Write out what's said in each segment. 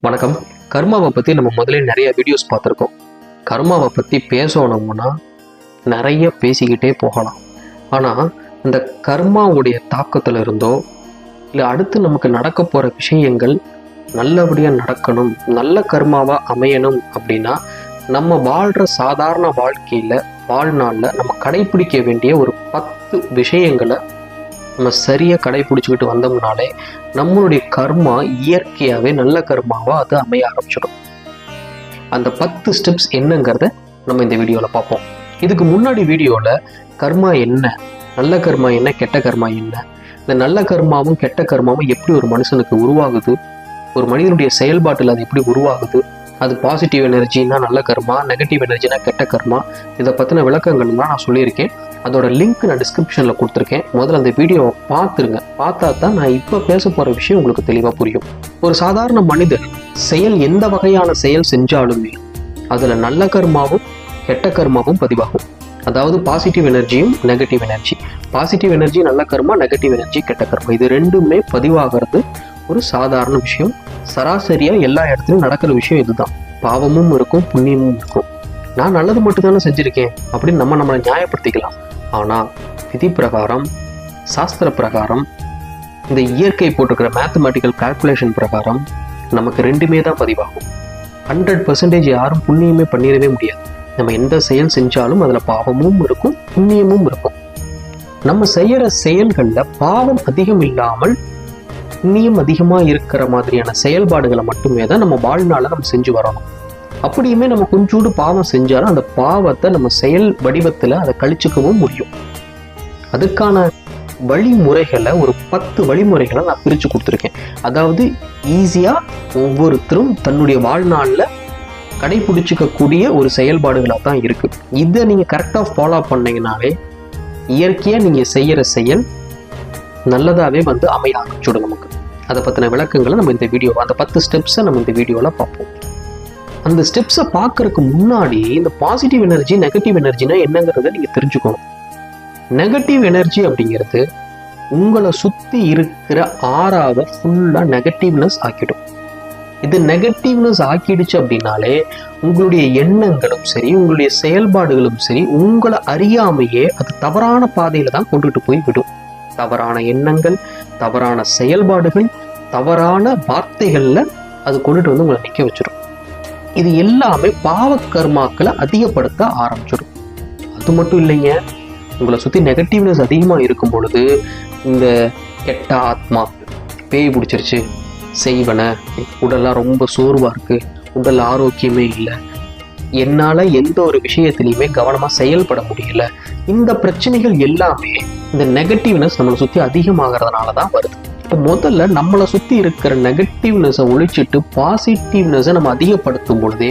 வணக்கம். கர்மாவை பற்றி நம்ம முதல்ல நிறைய வீடியோஸ் பார்த்துருக்கோம். கர்மாவை பற்றி பேசணும்னா நிறைய பேசிக்கிட்டே போகலாம். ஆனால் இந்த கர்மாவுடைய தாக்கத்தில் இருந்தோ இல்லை அடுத்து நமக்கு நடக்க போகிற விஷயங்கள் நல்லபடியாக நடக்கணும், நல்ல கர்மாவாக அமையணும் அப்படின்னா நம்ம வாழ்கிற சாதாரண வாழ்நாளில் நம்ம கடைப்பிடிக்க வேண்டிய ஒரு 10 விஷயங்களை நம்ம சரியாக கடைப்பிடிச்சிக்கிட்டு வந்தோம்னாலே நம்மளுடைய கர்மா இயற்கையாகவே நல்ல கர்மாவாக அது அமைய ஆரம்பிச்சிடும். அந்த 10 ஸ்டெப்ஸ் என்னங்கிறத நம்ம இந்த வீடியோவில் பார்ப்போம். இதுக்கு முன்னாடி வீடியோவில் கர்மா என்ன, நல்ல கர்மா என்ன, கெட்ட கர்மா என்ன, இந்த நல்ல கர்மாவும் கெட்ட கர்மாவும் எப்படி ஒரு மனுஷனுக்கு உருவாகுது, ஒரு மனிதனுடைய செயல்பாட்டில் அது எப்படி உருவாகுது, அது பாசிட்டிவ் எனர்ஜினா நல்ல கர்மா, நெகட்டிவ் எனர்ஜினா கெட்ட கர்மா, இதை பற்றின விளக்கங்கள்லாம் நான் சொல்லியிருக்கேன். அதோட லிங்க் நான் டிஸ்கிரிப்ஷனில் கொடுத்துருக்கேன். முதல்ல அந்த வீடியோவை பார்த்துருங்க. பார்த்தா தான் நான் இப்போ பேச போகிற விஷயம் உங்களுக்கு தெளிவாக புரியும். ஒரு சாதாரண மனிதன் எந்த வகையான செயல் செஞ்சாலுமே அதில் நல்ல கர்மாவும் கெட்ட கர்மாவும் பதிவாகும். அதாவது பாசிட்டிவ் எனர்ஜியும் நெகட்டிவ் எனர்ஜி, பாசிட்டிவ் எனர்ஜி நல்ல கர்மா, நெகட்டிவ் எனர்ஜி கெட்ட கர்மா, இது ரெண்டுமே பதிவாகிறது ஒரு சாதாரண விஷயம். சராசரியாக எல்லா இடத்துலையும் நடக்கிற விஷயம் இதுதான். பாவமும் இருக்கும், புண்ணியமும் இருக்கும். நான் நல்லது மட்டும்தானே செஞ்சுருக்கேன் அப்படின்னு நம்மளை நியாயப்படுத்திக்கலாம். ஆனால் விதி பிரகாரம், சாஸ்திர பிரகாரம், இந்த இயற்கை போட்டிருக்கிற மேத்தமேட்டிக்கல் கால்குலேஷன் பிரகாரம் நமக்கு ரெண்டுமே தான் பதிவாகும். 100% யாரும் புண்ணியமே பண்ணிடவே முடியாது. நம்ம எந்த செயல் செஞ்சாலும் அதில் பாவமும் இருக்கும், புண்ணியமும் இருக்கும். நம்ம செய்கிற செயல்களில் பாவம் அதிகம் இல்லாமல் புண்ணியம் அதிகமாக இருக்கிற மாதிரியான செயல்பாடுகளை மட்டுமே தான் நம்ம வாழ்நாளில் நம்ம செஞ்சு வரணும். அப்படியுமே நம்ம கொஞ்சோண்டு பாவம் செஞ்சாலும் அந்த பாவத்தை நம்ம செயல் வடிவத்தில் அதை கழிச்சுக்கவும் முடியும். அதுக்கான வழிமுறைகளை ஒரு 10 வழிமுறைகளை நான் பிரித்து கொடுத்துருக்கேன். அதாவது ஈஸியாக ஒவ்வொருத்தரும் தன்னுடைய வாழ்நாளில் கடைபிடிச்சிக்கக்கூடிய ஒரு செயல்பாடுகளாக தான் இருக்குது. இதை நீங்கள் கரெக்டாக ஃபாலோ பண்ணீங்கன்னாலே இயற்கையாக நீங்கள் செய்கிற செயல் நல்லதாகவே அமைய ஆரம்பிச்சுடும். நமக்கு அதை பற்றின விளக்கங்களை நம்ம இந்த அந்த 10 ஸ்டெப்ஸை நம்ம இந்த வீடியோவில் பார்ப்போம். அந்த ஸ்டெப்ஸை பார்க்கறதுக்கு முன்னாடி இந்த பாசிட்டிவ் எனர்ஜி நெகட்டிவ் எனர்ஜினா என்னங்கிறத நீங்கள் தெரிஞ்சுக்கணும். நெகட்டிவ் எனர்ஜி அப்படிங்கிறது உங்களை சுற்றி இருக்கிற ஆறாவை ஃபுல்லாக நெகட்டிவ்னஸ் ஆக்கிடும். இது நெகட்டிவ்னஸ் ஆக்கிடுச்சு அப்படின்னாலே உங்களுடைய எண்ணங்களும் சரி, உங்களுடைய செயல்பாடுகளும் சரி, உங்களை அறியாமையே அது தவறான பாதையில் தான் கொண்டுட்டு போய் விடும். தவறான எண்ணங்கள், தவறான செயல்பாடுகள், தவறான வார்த்தைகளில் அது கொண்டுட்டு உங்களை நிற்க வச்சிடும். இது எல்லாமே பாவ கர்மாக்களை அதிகப்படுத்த ஆரம்பிச்சிடும். அது மட்டும் இல்லைங்க, உங்களை சுற்றி நெகட்டிவ்னஸ் அதிகமாக இருக்கும் பொழுது இந்த கெட்ட ஆத்மா, பேய் பிடிச்சிருச்சு, செய்வன, உடல்லாம் ரொம்ப சோர்வாக இருக்குது, உடல் ஆரோக்கியமே இல்லை, என்னால் எந்த ஒரு விஷயத்துலையுமே கவனமாக செயல்பட முடியல, இந்த பிரச்சனைகள் எல்லாமே இந்த நெகட்டிவ்னஸ் நம்மளை சுற்றி அதிகமாகிறதுனால தான் வருது. இப்போ முதல்ல நம்மளை சுற்றி இருக்கிற நெகட்டிவ்னஸை ஒழிச்சிட்டு பாசிட்டிவ்னஸை நம்ம அதிகப்படுத்தும் பொழுதே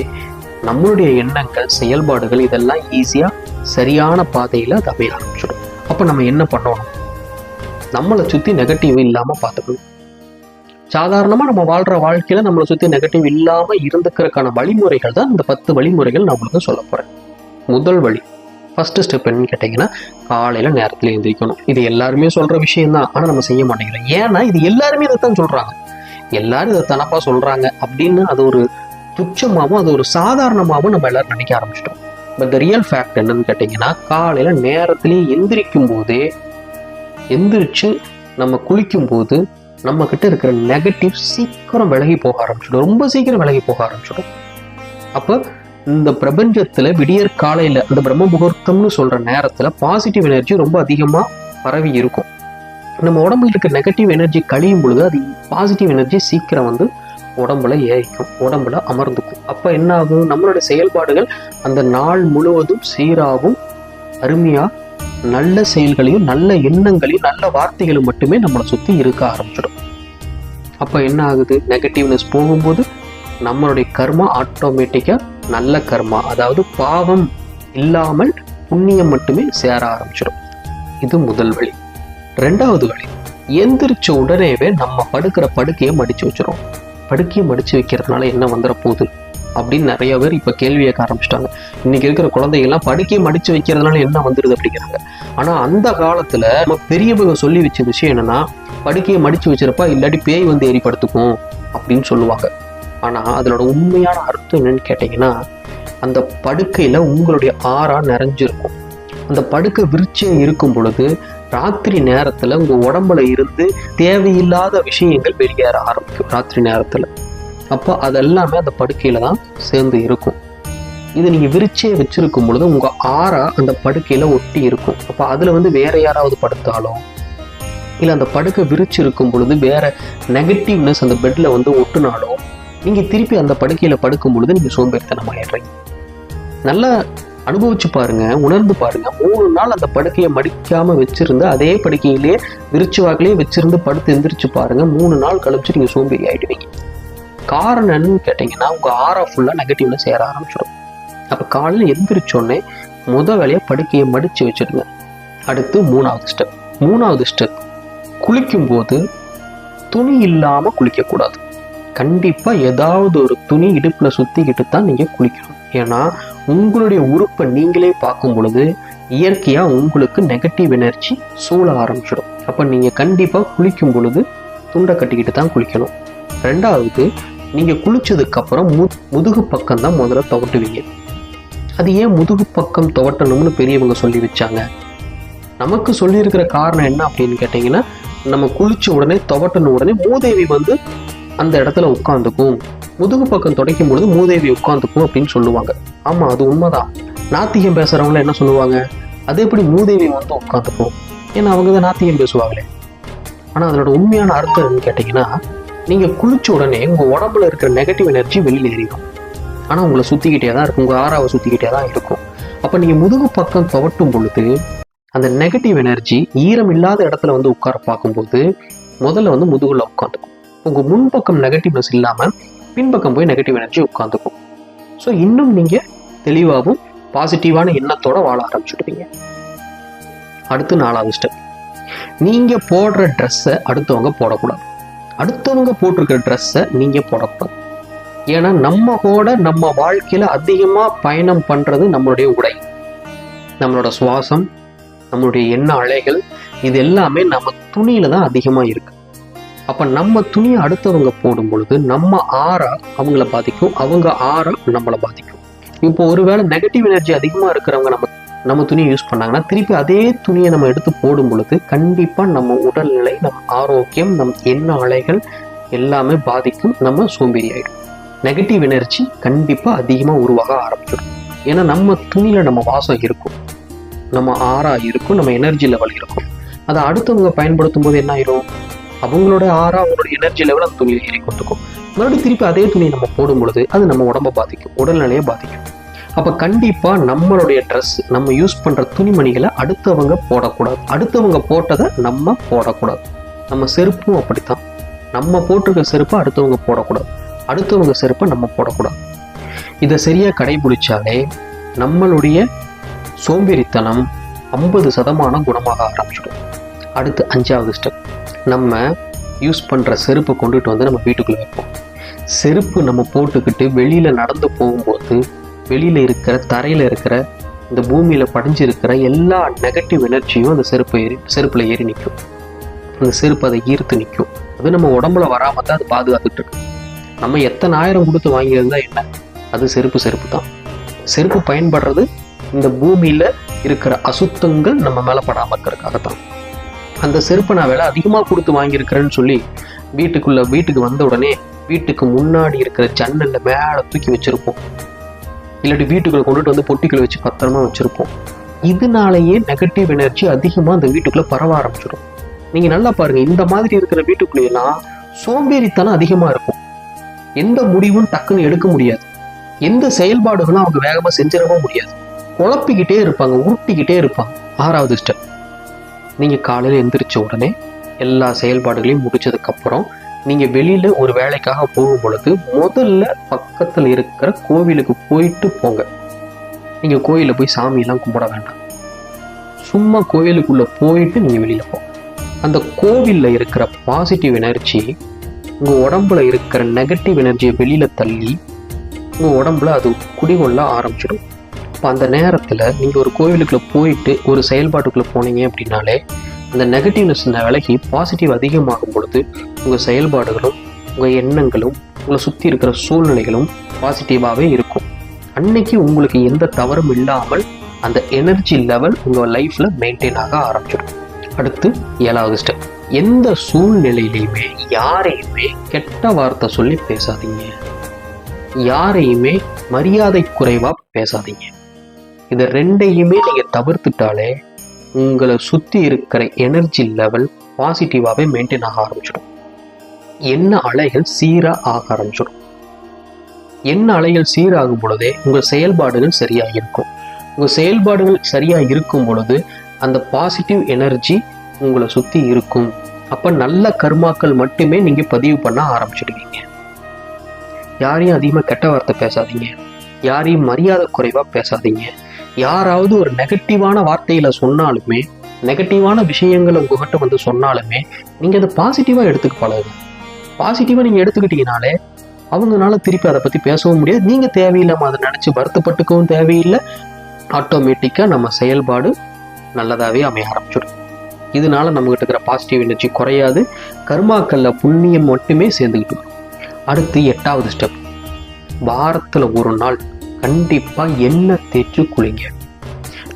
நம்மளுடைய எண்ணங்கள், செயல்பாடுகள் இதெல்லாம் ஈஸியாக சரியான பாதையில் அது அமைய ஆரம்பிச்சிடும். அப்போ நம்ம என்ன பண்ணணும்? நம்மளை சுற்றி நெகட்டிவ் இல்லாமல் பார்த்துக்கணும். சாதாரணமாக நம்ம வாழ்கிற வாழ்க்கையில் நம்மளை சுற்றி நெகட்டிவ் இல்லாமல் இருந்துக்கிறதுக்கான வழிமுறைகள் தான் இந்த 10 வழிமுறைகள் நான் உங்களுக்கு சொல்ல போகிறேன். முதல் வழி, ஃபஸ்ட்டு ஸ்டெப் என்னன்னு கேட்டிங்கன்னா, காலையில் நேரத்தில் எழுந்திரிக்கணும். இது எல்லாருமே சொல்கிற விஷயம்தான், ஆனால் நம்ம செய்ய மாட்டேங்கிறோம். ஏன்னா இது எல்லாருமே இதைத்தான் சொல்கிறாங்க. எல்லாரும் இதை தனப்பாக சொல்கிறாங்க அப்படின்னு அது ஒரு துச்சமாகவும் அது ஒரு சாதாரணமாகவும் நம்ம எல்லாரும் நினைக்க ஆரம்பிச்சிட்டோம். பட் த ரியல் ஃபேக்ட் என்னன்னு கேட்டிங்கன்னா, காலையில் நேரத்துலேயே எந்திரிச்சு நம்ம குளிக்கும் போது நம்ம கிட்ட இருக்கிற நெகட்டிவ் சீக்கிரம் விலகி போக ஆரம்பிச்சிடும், ரொம்ப சீக்கிரம் விலகி போக ஆரம்பிச்சிடும். அப்போ இந்த பிரபஞ்சத்தில் விடியற் காலையில் அந்த பிரம்ம முகூர்த்தம்னு சொல்கிற நேரத்தில் பாசிட்டிவ் எனர்ஜி ரொம்ப அதிகமாக பரவி இருக்கும். நம்ம உடம்புல இருக்க நெகட்டிவ் எனர்ஜி கழியும் பொழுது அது பாசிட்டிவ் எனர்ஜி சீக்கிரம் உடம்புல ஏறிக்கும், உடம்புல அமர்ந்துக்கும். அப்போ என்ன ஆகும்? நம்மளோட செயல்பாடுகள் அந்த நாள் முழுவதும் சீராகவும் அருமையாக நல்ல செயல்களையும் நல்ல எண்ணங்களையும் நல்ல வார்த்தைகளும் மட்டுமே நம்மளை சுற்றி இருக்க ஆரம்பிச்சிடும். அப்போ என்ன ஆகுது? நெகட்டிவ்னஸ் போகும்போது நம்மளுடைய கர்மா ஆட்டோமேட்டிக்காக நல்ல கர்மா, அதாவது பாவம் இல்லாமல் புண்ணியம் மட்டுமே சேர ஆரம்பிச்சிடும். இது முதல் வழி. ரெண்டாவது வழி, எந்திரிச்ச உடனேவே நம்ம படுக்கிற படுக்கையை மடித்து வச்சிடும். படுக்கையை மடித்து வைக்கிறதுனால என்ன வந்துட போகுது அப்படின்னு நிறைய பேர் இப்போ கேள்வி கேட்க ஆரம்பிச்சிட்டாங்க. இன்னைக்கு இருக்கிற குழந்தைகள்லாம் படுக்கையை மடித்து வைக்கிறதுனால என்ன வந்துடுது அப்படிங்கிறாங்க. ஆனால் அந்த காலத்தில் நம்ம பெரியவங்க சொல்லி வச்ச விஷயம் என்னன்னா, படுக்கையை மடித்து வச்சிருப்பா, இல்லாட்டி பேய் ஏறி படுத்துக்கும் அப்படின்னு சொல்லுவாங்க. ஆனால் அதனோட உண்மையான அர்த்தம் என்னன்னு கேட்டிங்கன்னா, அந்த படுக்கையில் உங்களுடைய ஆறா நிறைஞ்சிருக்கும். அந்த படுக்கை விரிச்சே இருக்கும் பொழுது ராத்திரி நேரத்தில் உங்கள் உடம்புல இருந்து தேவையில்லாத விஷயங்கள் வெளியேற ஆரம்பிக்கும் ராத்திரி நேரத்தில். அப்போ அதெல்லாமே அந்த படுக்கையில் தான் சேர்ந்து இருக்கும். இது நீங்கள் விரிச்சே வச்சிருக்கும் பொழுது உங்கள் ஆறா அந்த படுக்கையில் ஒட்டி இருக்கும். அப்போ அதில் வேற யாராவது படுத்தாலோ இல்லை அந்த படுக்கை விரிச்சு இருக்கும் பொழுது வேற நெகட்டிவ்னஸ் அந்த பெட்டில் ஒட்டுனாலோ நீங்கள் திருப்பி அந்த படுக்கையில் படுக்கும் பொழுது நீங்கள் சோம்பேறித்தனம் ஆயிடுறீங்க. நல்லா அனுபவிச்சு பாருங்க, உணர்ந்து பாருங்க. 3 நாள் அந்த படுக்கையை மடிக்காமல் வச்சிருந்து அதே படுக்கையிலே விரிச்சு வாக்கிலே வச்சிருந்து படுத்து எந்திரிச்சு பாருங்க, 3 நாள் கழிச்சு நீங்கள் சோம்பேறி ஆகிடுவீங்க. காரணம் என்னன்னு கேட்டிங்கன்னா, உங்கள் ஆறா ஃபுல்லாக நெகட்டிவ்னஸ் சேர ஆரம்பிச்சிடும். அப்போ காலையில் எந்திரிச்சோடனே வேலையை படுக்கையை மடித்து வச்சுடுங்க. அடுத்து 3வது ஸ்டெப் குளிக்கும்போது துணி இல்லாமல் குளிக்கக்கூடாது. கண்டிப்பாக ஏதாவது ஒரு துணி இடுப்பில் சுற்றிக்கிட்டு தான் நீங்கள் குளிக்கணும். ஏன்னா உங்களுடைய உறுப்பை நீங்களே பார்க்கும் பொழுது இயற்கையாக உங்களுக்கு நெகட்டிவ் எனர்ஜி சூழ ஆரம்பிச்சிடும். அப்போ நீங்கள் கண்டிப்பாக குளிக்கும் பொழுது துண்டை கட்டிக்கிட்டு தான் குளிக்கணும். 2வது, நீங்கள் குளிச்சதுக்கப்புறம் முதுகு பக்கம் தான் முதல்ல துவட்டுவீங்க. அது ஏன் முதுகு பக்கம் துவட்டணும்னு பெரியவங்க சொல்லி வச்சாங்க? நமக்கு சொல்லியிருக்கிற காரணம் என்ன அப்படின்னு கேட்டிங்கன்னா, நம்ம குளிச்ச உடனே துவட்டின உடனே மூதேவி அந்த இடத்துல உட்காந்துக்கும், முதுகு பக்கம் துடைக்கும் பொழுது மூதேவி உட்காந்துக்கும் அப்படின்னு சொல்லுவாங்க. ஆமாம், அது உண்மைதான். நாத்திகம் பேசுகிறவங்கள என்ன சொல்லுவாங்க, அது எப்படி மூதேவி உட்காந்துக்கும்? ஏன்னா அவங்க தான் நாத்திகம் பேசுவாங்களே. ஆனால் அதனோட உண்மையான அர்த்தம் என்னன்னு கேட்டிங்கன்னா, நீங்கள் குளிச்ச உடனே உங்கள் உடம்புல இருக்கிற நெகட்டிவ் எனர்ஜி வெளியில் ஏறிடும். ஆனால் உங்களை சுற்றிக்கிட்டே தான் இருக்கும், உங்கள் ஆறாவை சுற்றிக்கிட்டே தான் இருக்கும். அப்போ நீங்கள் முதுகு பக்கம் துவட்டும் பொழுது அந்த நெகட்டிவ் எனர்ஜி ஈரம் இல்லாத இடத்துல உட்கார பார்க்கும்போது முதல்ல முதுகுல உட்காந்துக்கும். உங்கள் முன்பக்கம் நெகட்டிவ்னஸ் இல்லாமல் பின்பக்கம் போய் நெகட்டிவ் எனர்ஜி உட்காந்துக்கும். ஸோ இன்னும் நீங்கள் தெளிவாகவும் பாசிட்டிவான எண்ணத்தோடு வாழ ஆரம்பிச்சுடுவீங்க. அடுத்து 4வது ஸ்டெப், நீங்கள் போடுற ட்ரெஸ்ஸை அடுத்தவங்க போடக்கூடாது. அடுத்தவங்க போட்டிருக்கிற ட்ரெஸ்ஸை நீங்கள் போடக்கூடாது. ஏன்னா நம்ம வாழ்க்கையில் அதிகமாக பயணம் பண்ணுறது நம்மளுடைய உடை, நம்மளோட சுவாசம், நம்மளுடைய எண்ண அலைகள், இது எல்லாமே நம்ம துணியில தான் அதிகமாக இருக்கு. அப்போ நம்ம துணியை அடுத்தவங்க போடும் பொழுது நம்ம ஆறா அவங்கள பாதிக்கும், அவங்க ஆறா நம்மளை பாதிக்கும். இப்போ ஒருவேளை நெகட்டிவ் எனர்ஜி அதிகமாக இருக்கிறவங்க நம்ம துணியை யூஸ் பண்ணாங்கன்னா திருப்பி அதே துணியை நம்ம எடுத்து போடும் பொழுது கண்டிப்பாக நம்ம உடல்நிலை, நம்ம ஆரோக்கியம், நம் எண்ண அலைகள் எல்லாமே பாதிக்கும். நம்ம சோம்பேறி ஆகிடும். நெகட்டிவ் எனர்ஜி கண்டிப்பாக அதிகமாக உருவாக ஆரம்பிச்சிடும். ஏன்னா நம்ம துணியில் நம்ம வாசம் இருக்கும், நம்ம ஆறா இருக்கும், நம்ம எனர்ஜி லெவல் இருக்கும். அதை அடுத்தவங்க பயன்படுத்தும் போது என்ன ஆயிரும், அவங்களோட ஆறா அவங்களோட எனர்ஜி லெவல் அந்த துணியில் ஏறி கொண்டுக்கும். மறுபடியும் திருப்பி அதே துணியை நம்ம போடும் பொழுது அது நம்ம உடம்பை பாதிக்கும், உடல்நிலையை பாதிக்கும். அப்போ கண்டிப்பாக நம்மளுடைய ட்ரெஸ், நம்ம யூஸ் பண்ணுற துணிமணிகளை அடுத்தவங்க போடக்கூடாது. அடுத்தவங்க போட்டதை நம்ம போடக்கூடாது. நம்ம செருப்பும் அப்படித்தான். நம்ம போட்டிருக்க செருப்பை அடுத்தவங்க போடக்கூடாது, அடுத்தவங்க செருப்பை நம்ம போடக்கூடாது. இதை சரியாக கடைபிடிச்சாலே நம்மளுடைய சோம்பேறித்தனம் 50% குணமாக ஆரம்பிச்சிடும். அடுத்து 5வது ஸ்டெப், நம்ம யூஸ் பண்ணுற செருப்பை கொண்டுட்டு நம்ம வீட்டுக்குள்ளே வைப்போம். செருப்பு நம்ம போட்டுக்கிட்டு வெளியில் நடந்து போகும்போது வெளியில் இருக்கிற தரையில் இருக்கிற இந்த பூமியில் படிஞ்சிருக்கிற எல்லா நெகட்டிவ் எனர்ஜியும் அந்த செருப்பில் ஏறி நிற்கும். அந்த செருப்பு அதை ஈர்த்து நிற்கும். அது நம்ம உடம்புல வராமல் தான் அது பாதுகாத்துட்டு இருக்கு. நம்ம எத்தனை ஆயிரம் கொடுத்து வாங்கியிருந்தா என்ன, அது செருப்பு தான். செருப்பு பயன்படுறது இந்த பூமியில் இருக்கிற அசுத்தங்கள் நம்ம மேலே படாமல் இருக்கிறதுக்காகத்தான். அந்த செருப்பை நான் விலை அதிகமாக கொடுத்து வாங்கியிருக்கிறேன்னு சொல்லி வீட்டுக்கு வந்த உடனே வீட்டுக்கு முன்னாடி இருக்கிற ஜன்னலில் மேலே தூக்கி வச்சுருப்போம். இல்லாட்டி வீட்டுக்குள்ளே கொண்டுட்டு பொட்டிக்குள்ளே வச்சு பத்திரமா வச்சுருப்போம். இதனாலேயே நெகட்டிவ் எனர்ஜி அதிகமாக அந்த வீட்டுக்குள்ளே பரவ ஆரம்பிச்சிடும். நீங்கள் நல்லா பாருங்கள், இந்த மாதிரி இருக்கிற வீட்டுக்குள்ளேயெல்லாம் சோம்பேறித்தனம் அதிகமாக இருக்கும். எந்த முடிவும் டக்குன்னு எடுக்க முடியாது, எந்த செயல்பாடுகளும் அவங்க வேகமாக செஞ்சிடவும் முடியாது. குழப்பிக்கிட்டே இருப்பாங்க, உருட்டிக்கிட்டே இருப்பாங்க. 6வது ஸ்டெப், நீங்கள் காலையில் எந்திரிச்ச உடனே எல்லா செயல்பாடுகளையும் முடிச்சதுக்கப்புறம் நீங்கள் வெளியில் ஒரு வேலைக்காக போகும் பொழுது முதல்ல பக்கத்தில் இருக்கிற கோவிலுக்கு போயிட்டு போங்க. நீங்கள் கோயிலில் போய் சாமியெல்லாம் கும்பிட வேண்டாம், சும்மா கோயிலுக்குள்ளே போயிட்டு நீங்கள் வெளியில் போங்க. அந்த கோவிலில் இருக்கிற பாசிட்டிவ் எனர்ஜி உங்கள் உடம்புல இருக்கிற நெகட்டிவ் எனர்ஜியை வெளியில் தள்ளி உங்கள் உடம்புல அது குடிகொள்ள ஆரம்பிச்சிடும். இப்போ அந்த நேரத்தில் நீங்கள் ஒரு கோவிலுக்குள்ளே போயிட்டு ஒரு செயல்பாட்டுக்குள்ளே போனீங்க அப்படின்னாலே அந்த நெகட்டிவ்னஸ் விலகி பாசிட்டிவ் அதிகமாகும் பொழுது உங்கள் செயல்பாடுகளும் உங்கள் எண்ணங்களும் உங்களை சுற்றி இருக்கிற சூழ்நிலைகளும் பாசிட்டிவாகவே இருக்கும். அன்னைக்கு உங்களுக்கு எந்த தவறும் இல்லாமல் அந்த எனர்ஜி லெவல் உங்கள் லைஃப்பில் மெயின்டைன் ஆக ஆரம்பிச்சிடும். அடுத்து 7வது ஸ்டெப், எந்த சூழ்நிலையிலையுமே யாரையுமே கெட்ட வார்த்தை சொல்லி பேசாதீங்க. யாரையுமே மரியாதை குறைவாக பேசாதீங்க. இது ரெண்டையுமே நீங்கள் தவிர்த்துட்டாலே உங்களை சுற்றி இருக்கிற எனர்ஜி லெவல் பாசிட்டிவாகவே மெயின்டைன் ஆக ஆரம்பிச்சிடும். என்ன அலைகள் சீராக ஆக ஆரம்பிச்சிடும். என்ன அலைகள் சீராகும் பொழுதே உங்கள் செயல்பாடுகள் சரியாக இருக்கும். உங்கள் செயல்பாடுகள் சரியாக இருக்கும் பொழுது அந்த பாசிட்டிவ் எனர்ஜி உங்களை சுற்றி இருக்கும். அப்போ நல்ல கர்மாக்கள் மட்டுமே நீங்கள் பதிவு பண்ண ஆரம்பிச்சிடுவீங்க. யாரையும் அதிகமாக கெட்ட வார்த்தை பேசாதீங்க. யாரையும் மரியாதை குறைவாக பேசாதீங்க. யாராவது ஒரு நெகட்டிவான வார்த்தைகளை சொன்னாலுமே, நெகட்டிவான விஷயங்களை உங்ககிட்ட வந்து சொன்னாலுமே நீங்கள் அதை பாசிட்டிவாக எடுத்துக்க பழகுங்க. பாசிட்டிவாக நீங்கள் எடுத்துக்கிட்டீங்கனாலே அவங்களால திருப்பி அதை பற்றி பேசவும் முடியாது. நீங்கள் தேவையில்லாமல் அதை நினச்சி வருத்தப்பட்டுக்கவும் தேவையில்லை. ஆட்டோமேட்டிக்காக நம்ம செயல்பாடு நல்லதாகவே அமைய ஆரம்பிச்சிடும். இதனால நம்மகிட்ட இருக்கிற பாசிட்டிவ் எனர்ஜி குறையாது. கர்மாக்களில் புண்ணியம் மட்டுமே சேர்ந்துக்கிட்டு வரும். அடுத்து 8வது ஸ்டெப், வாரத்தில் ஒரு நாள் கண்டிப்பாக எண்ணெய் தேய்ச்சி குளிங்க.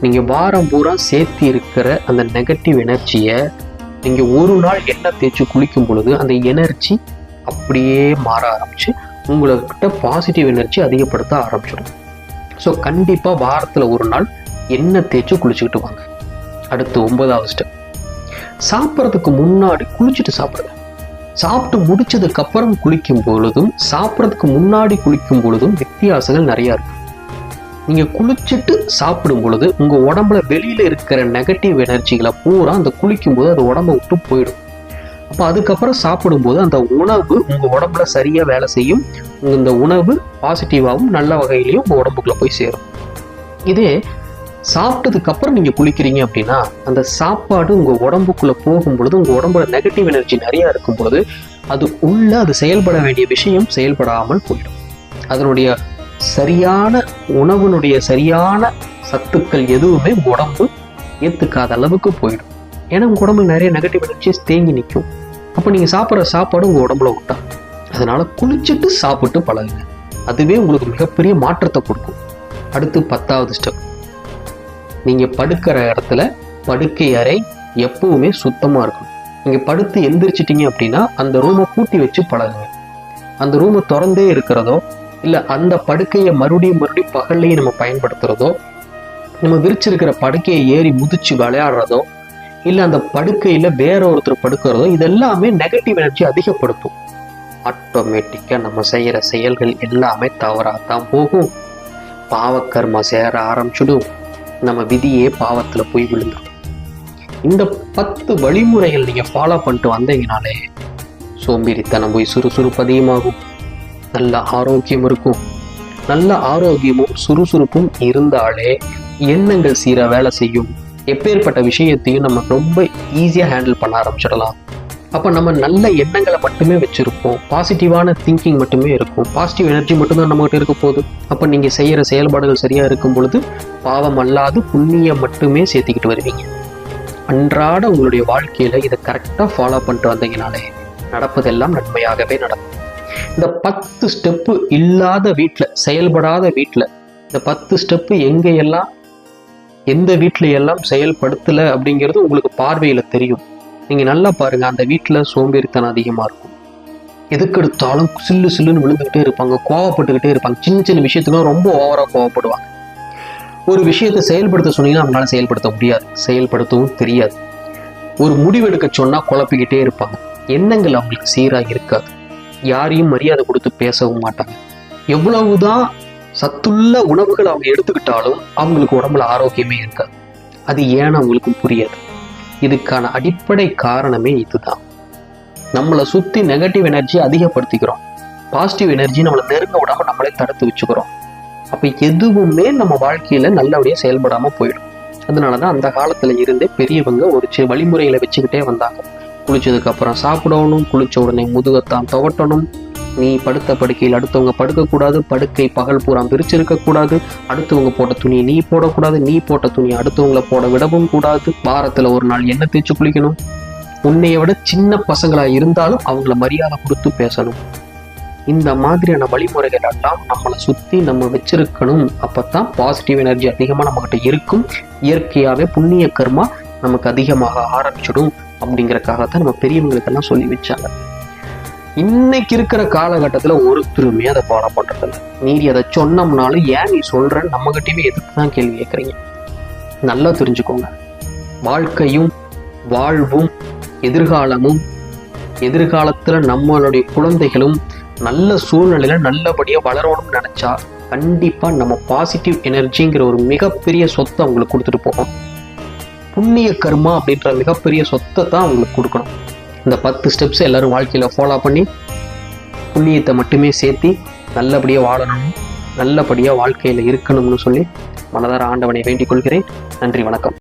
நீங்கள் வாரம் பூரா சேர்த்து இருக்கிற அந்த நெகட்டிவ் எனர்ஜியை நீங்கள் ஒரு நாள் எண்ணெய் தேய்ச்சி குளிக்கும் பொழுது அந்த எனர்ஜி அப்படியே மாற ஆரம்பிச்சு உங்கள்கிட்ட பாசிட்டிவ் எனர்ஜி அதிகப்படுத்த ஆரம்பிச்சிடும். ஸோ கண்டிப்பாக வாரத்தில் ஒரு நாள் எண்ணெய் தேய்ச்சி குளிச்சுக்கிட்டு வாங்க. அடுத்து 9வது ஸ்டெப், சாப்பிட்றதுக்கு முன்னாடி குளிச்சுட்டு சாப்பிடுங்க. சாப்பிட்டு முடிச்சதுக்கு அப்புறம் குளிக்கும் பொழுதும் சாப்பிட்றதுக்கு முன்னாடி குளிக்கும் பொழுதும் வித்தியாசங்கள் நிறையா இருக்கு. நீங்கள் குளிச்சுட்டு சாப்பிடும் பொழுது உங்கள் உடம்புல வெளியில் இருக்கிற நெகட்டிவ் எனர்ஜிகளை பூரா அந்த குளிக்கும் போது அது உடம்பை விட்டு போயிடும். அப்போ அதுக்கப்புறம் சாப்பிடும்போது அந்த உணவு உங்கள் உடம்புல சரியாக வேலை செய்யும். இந்த உணவு பாசிட்டிவாகவும் நல்ல வகையிலையும் உங்கள் உடம்புக்குள்ளே போய் சேரும். இதே சாப்பிட்டதுக்கு அப்புறம் நீங்கள் குளிக்கிறீங்க அப்படின்னா அந்த சாப்பாடு உங்கள் உடம்புக்குள்ளே போகும் பொழுது உங்கள் உடம்புல நெகட்டிவ் எனர்ஜி நிறையா இருக்கும் பொழுது அது செயல்பட வேண்டிய விஷயம் செயல்படாமல் போயிடும். அதனுடைய சரியான உணவுனுடைய சரியான சத்துக்கள் எதுவுமே உடம்பு ஏற்றுக்காத அளவுக்கு போயிடும். ஏன்னா உங்கள் உடம்புல நிறைய நெகட்டிவ் எனர்ஜிஸ் தேங்கி நிற்கும். அப்போ நீங்கள் சாப்பிட்ற சாப்பாடு உங்கள் உடம்புல விட்டா அதனால குளிச்சுட்டு சாப்பிட்டு பழகுங்க. அதுவே உங்களுக்கு மிகப்பெரிய மாற்றத்தை கொடுக்கும். அடுத்து 10வது ஸ்டெப், நீங்கள் படுக்கிற இடத்துல படுக்கை அறை எப்பவுமே சுத்தமாக இருக்கும். நீங்கள் படுத்து எந்திரிச்சிட்டிங்க அப்படின்னா அந்த ரூமை பூட்டி வச்சு பழகுங்க. அந்த ரூமை திறந்தே இருக்கிறதோ இல்லை அந்த படுக்கையை மறுபடியும் பகல்லையும் நம்ம பயன்படுத்துகிறதோ, நம்ம விரிச்சிருக்கிற படுக்கையை ஏறி முதிச்சு விளையாடுறதோ, இல்லை அந்த படுக்கையில் வேற ஒருத்தர் படுக்கிறதோ, இதெல்லாமே நெகட்டிவ் எனர்ஜி அதிகப்படுத்தும். ஆட்டோமேட்டிக்காக நம்ம செய்கிற செயல்கள் எல்லாமே தவறாகத்தான் போகும். பாவக்கர்மா சேர ஆரம்பிச்சிடும். நம்ம விதியே பாவத்தில் போய் விழுந்துடும். இந்த 10 வழிமுறைகள் நீங்கள் ஃபாலோ பண்ணிட்டு வந்தீங்கனாலே சோம்பேறித்தனம் போய் சுறுசுறுப்பு அதிகமாகும். நல்ல ஆரோக்கியம் இருக்கும். நல்ல ஆரோக்கியமும் சுறுசுறுப்பும் இருந்தாலே எண்ணங்கள் சீராக வேலை செய்யும். எப்பேற்பட்ட விஷயத்தையும் நம்ம ரொம்ப ஈஸியாக ஹேண்டில் பண்ண ஆரம்பிச்சிடலாம். அப்போ நம்ம நல்ல எண்ணங்களை மட்டுமே வச்சுருப்போம். பாசிட்டிவான திங்கிங் மட்டுமே இருக்கும். பாசிட்டிவ் எனர்ஜி மட்டும்தான் நம்மகிட்ட இருக்க போகுது. அப்போ நீங்கள் செய்கிற செயல்பாடுகள் சரியாக இருக்கும் பொழுது பாவம் அல்லாது புண்ணியம் மட்டுமே சேர்த்துக்கிட்டு வருவீங்க. அன்றாட உங்களுடைய வாழ்க்கையில் இதை கரெக்டாக ஃபாலோ பண்ணிட்டு வந்தீங்கனாலே நடப்பதெல்லாம் நன்மையாகவே நடக்கும். இந்த 10 ஸ்டெப்பு இல்லாத வீட்டில், செயல்படாத வீட்டில், இந்த 10 ஸ்டெப்பு எங்கேயெல்லாம் எந்த வீட்டில் எல்லாம் செயல்படுத்தலை அப்படிங்கிறது உங்களுக்கு பார்வையில் தெரியும். நீங்கள் நல்லா பாருங்கள், அந்த வீட்டில் சோம்பேறித்தனம் அதிகமாக இருக்கும். எதுக்கு எடுத்தாலும் சில்லுன்னு விழுந்துக்கிட்டே இருப்பாங்க, கோவப்பட்டுக்கிட்டே இருப்பாங்க. சின்ன சின்ன விஷயத்துக்கும் ரொம்ப ஓவராக கோவப்படுவாங்க. ஒரு விஷயத்தை செயல்படுத்த சொன்னீங்கன்னா அவங்களால செயல்படுத்த முடியாது, செயல்படுத்தவும் தெரியாது. ஒரு முடிவெடுக்க சொன்னால் குழப்பிக்கிட்டே இருப்பாங்க. எண்ணங்கள் அவங்களுக்கு சீராக இருக்காது. யாரையும் மரியாதை கொடுத்து பேசவும் மாட்டாங்க. எவ்வளவுதான் சத்துள்ள உணவுகள் அவங்க எடுத்துக்கிட்டாலும் அவங்களுக்கு உடம்புல ஆரோக்கியமே இருக்காது. அது ஏன்னு அவங்களுக்கும் புரியாது. இதுக்கான அடிப்படை காரணமே இதுதான். நம்மளை சுற்றி நெகட்டிவ் எனர்ஜி அதிகப்படுத்திக்கிறோம். பாசிட்டிவ் எனர்ஜி நம்மளை நெருங்க விடாம நம்மளே தடுத்து வச்சுக்கிறோம். அப்போ எதுவுமே நம்ம வாழ்க்கையில் நல்லபடியாக செயல்படாமல் போயிடும். அதனால தான் அந்த காலத்தில் இருந்தே பெரியவங்க ஒரு வழிமுறைகளை வச்சுக்கிட்டே வந்தாங்க. குளிச்சதுக்கு அப்புறம் சாப்பிடணும், குளிச்ச உடனே முதுகத்தான் துவட்டணும், நீ படுத்த படுக்கையில் அடுத்தவங்க படுக்கக்கூடாது, படுக்கை பகல் பூரா விரிச்சிருக்கக்கூடாது, அடுத்தவங்க போட்ட துணியை நீ போடக்கூடாது, நீ போட்ட துணியை அடுத்தவங்களை போட விடவும் கூடாது, வாரத்தில் ஒரு நாள் எண்ணெய் தேய்ச்சி குளிக்கணும், உன்னைய விட சின்ன பசங்களாக இருந்தாலும் அவங்கள மரியாதை கொடுத்து பேசணும். இந்த மாதிரியான வழிமுறைகள் எல்லாம் நம்மளை சுற்றி நம்ம வச்சிருக்கணும். அப்போ தான் பாசிட்டிவ் எனர்ஜி அதிகமாக நம்மகிட்ட இருக்கும். இயற்கையாகவே புண்ணிய கர்மா நமக்கு அதிகமாக ஆரம்பிச்சிடும். அப்படிங்கிறக்காகத்தான் நம்ம பெரியவங்களுக்கெல்லாம் சொல்லி வச்சாங்க. இன்னைக்கு இருக்கிற காலகட்டத்தில் ஒருத்தருமே அதை ஃபாலோ பண்ணுறதில்ல. நீதி அதை சொன்னோம்னாலும் ஏன் நீ சொல்கிறன்னு நம்மகிட்டயுமே எதுக்கு தான் கேள்வி கேட்குறீங்க? நல்லா தெரிஞ்சுக்கோங்க, வாழ்க்கையும் வாழ்வும் எதிர்காலமும், எதிர்காலத்தில் நம்மளுடைய குழந்தைகளும் நல்ல சூழ்நிலையில் நல்லபடியாக வளரணும்னு நினச்சா கண்டிப்பாக நம்ம பாசிட்டிவ் எனர்ஜிங்கிற ஒரு மிகப்பெரிய சொத்தை அவங்களுக்கு கொடுத்துட்டு போகணும். புண்ணிய கர்மா அப்படின்ற மிகப்பெரிய சொத்தை தான் அவங்களுக்கு கொடுக்கணும். இந்த 10 ஸ்டெப்ஸ் எல்லாரும் வாழ்க்கையில் ஃபாலோ பண்ணி புண்ணியத்தை மட்டுமே சேர்த்து நல்லபடியாக வாழணும், நல்லபடியாக வாழ்க்கையில் இருக்கணும்னு சொல்லி மனதார ஆண்டவனை வேண்டிக் கொள்கிறேன். நன்றி, வணக்கம்.